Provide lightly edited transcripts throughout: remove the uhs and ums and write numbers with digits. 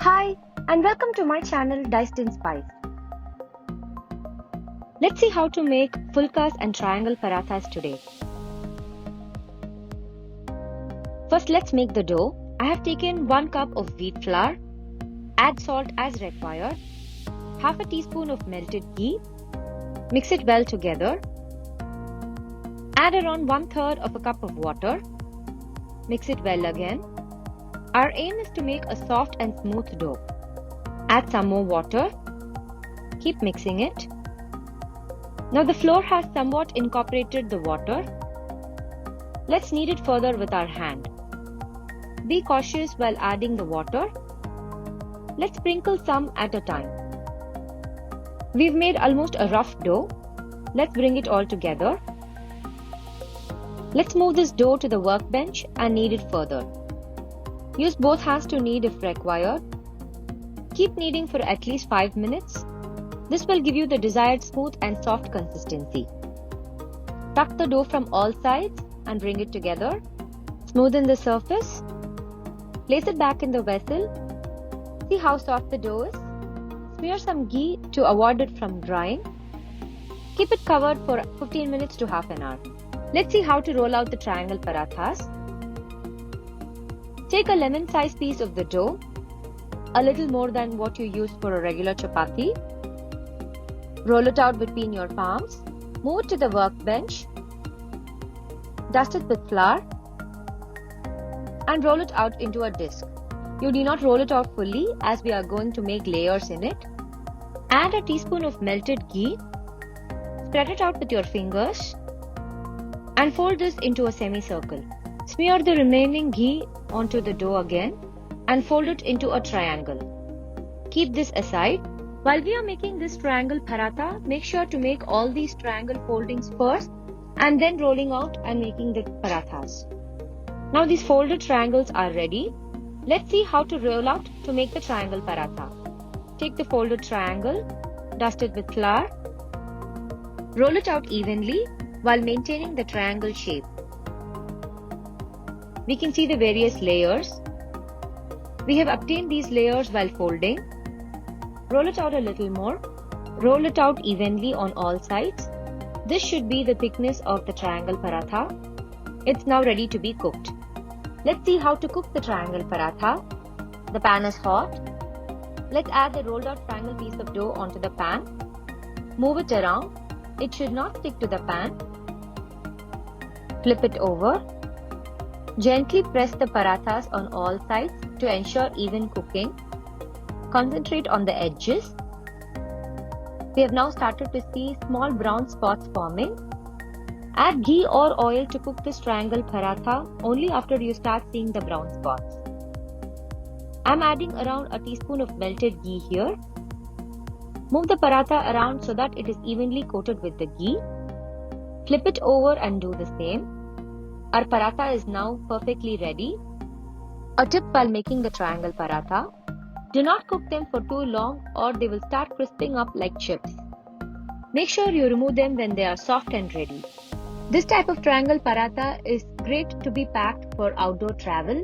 Hi and welcome to my channel Diced in Spice. Let's see how to make fulkas and triangle parathas today. First let's make the dough. I have taken 1 cup of wheat flour. Add salt as required. Half a teaspoon of melted ghee. Mix it well together. Add around 1/3 of a cup of water. Mix it well again. Our aim is to make a soft and smooth dough. Add some more water. Keep mixing it. Now the flour has somewhat incorporated the water. Let's knead it further with our hand. Be cautious while adding the water. Let's sprinkle some at a time. We've made almost a rough dough. Let's bring it all together. Let's move this dough to the workbench and knead it further. Use both hands to knead if required. Keep kneading for at least 5 minutes. This will give you the desired smooth and soft consistency. Tuck the dough from all sides and bring it together. Smoothen the surface. Place it back in the vessel. See how soft the dough is. Smear some ghee to avoid it from drying. Keep it covered for 15 minutes to half an hour. Let's see how to roll out the triangle parathas. Take a lemon-sized piece of the dough, a little more than what you use for a regular chapati. Roll it out between your palms. Move it to the workbench. Dust it with flour and roll it out into a disc. You do not roll it out fully as we are going to make layers in it. Add a teaspoon of melted ghee. Spread it out with your fingers and fold this into a semicircle. Smear the remaining ghee onto the dough again and fold it into a triangle. Keep this aside. While we are making this triangle paratha, make sure to make all these triangle foldings first and then rolling out and making the parathas. Now these folded triangles are ready. Let's see how to roll out to make the triangle paratha. Take the folded triangle, dust it with flour, roll it out evenly while maintaining the triangle shape. We can see the various layers. We have obtained these layers while folding. Roll it out a little more. Roll it out evenly on all sides. This should be the thickness of the triangle paratha. It's now ready to be cooked. Let's see how to cook the triangle paratha. The pan is hot. Let's add the rolled out triangle piece of dough onto the pan. Move it around. It should not stick to the pan. Flip it over. Gently press the parathas on all sides to ensure even cooking. Concentrate on the edges. We have now started to see small brown spots forming. Add ghee or oil to cook this triangle paratha only after you start seeing the brown spots. I'm adding around a teaspoon of melted ghee here. Move the paratha around so that it is evenly coated with the ghee. Flip it over and do the same. Our paratha is now perfectly ready. A tip while making the triangle paratha: do not cook them for too long or they will start crisping up like chips. Make sure you remove them when they are soft and ready. This type of triangle paratha is great to be packed for outdoor travel.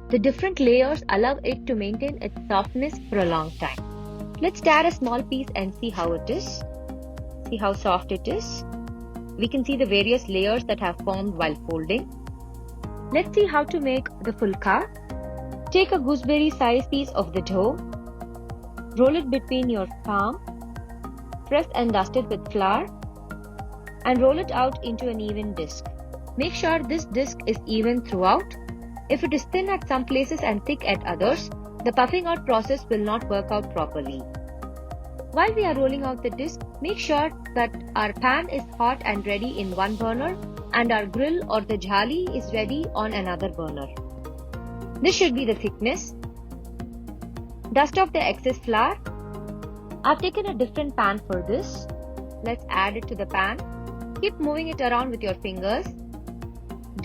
The different layers allow it to maintain its softness for a long time. Let's tear a small piece and see how it is. See how soft it is. We can see the various layers that have formed while folding. Let's see how to make the fulka. Take a gooseberry sized piece of the dough. Roll it between your palm. Press and dust it with flour and roll it out into an even disc. Make sure this disc is even throughout. If it is thin at some places and thick at others, the puffing out process will not work out properly. While we are rolling out the disc, make sure that our pan is hot and ready in one burner and our grill or the jhali is ready on another burner. This should be the thickness. Dust off the excess flour. I've taken a different pan for this. Let's add it to the pan. Keep moving it around with your fingers.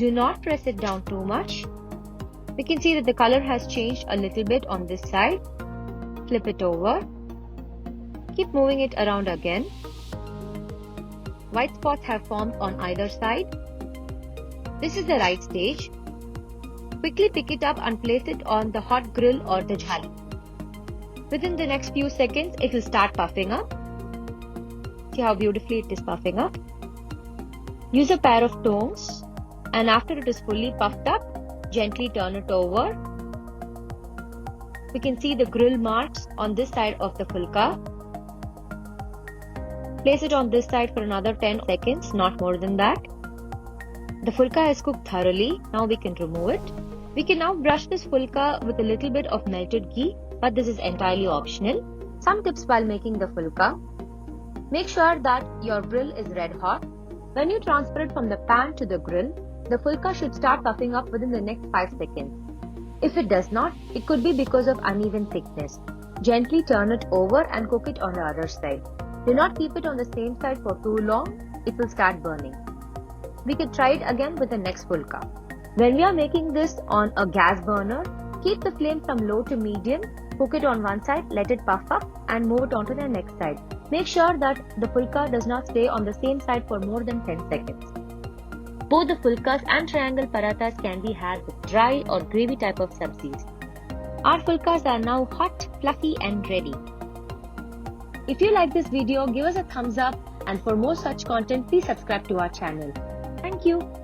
Do not press it down too much. We can see that the color has changed a little bit on this side. Flip it over. Keep moving it around again. White spots have formed on either side. This is the right stage. Quickly pick it up and place it on the hot grill or the jhali. Within the next few seconds, it will start puffing up. See how beautifully it is puffing up. Use a pair of tongs, and after it is fully puffed up, gently turn it over. We can see the grill marks on this side of the fulka. Place it on this side for another 10 seconds, not more than that. The fulka is cooked thoroughly. Now we can remove it. We can now brush this fulka with a little bit of melted ghee, but this is entirely optional. Some tips while making the fulka. Make sure that your grill is red hot. When you transfer it from the pan to the grill, the fulka should start puffing up within the next 5 seconds. If it does not, it could be because of uneven thickness. Gently turn it over and cook it on the other side. Do not keep it on the same side for too long, it will start burning. We can try it again with the next fulka. When we are making this on a gas burner, keep the flame from low to medium, cook it on one side, let it puff up and move it on to the next side. Make sure that the fulka does not stay on the same side for more than 10 seconds. Both the fulkas and triangle parathas can be had with dry or gravy type of sabzis. Our fulkas are now hot, fluffy and ready. If you like this video, give us a thumbs up, and for more such content, please subscribe to our channel. Thank you.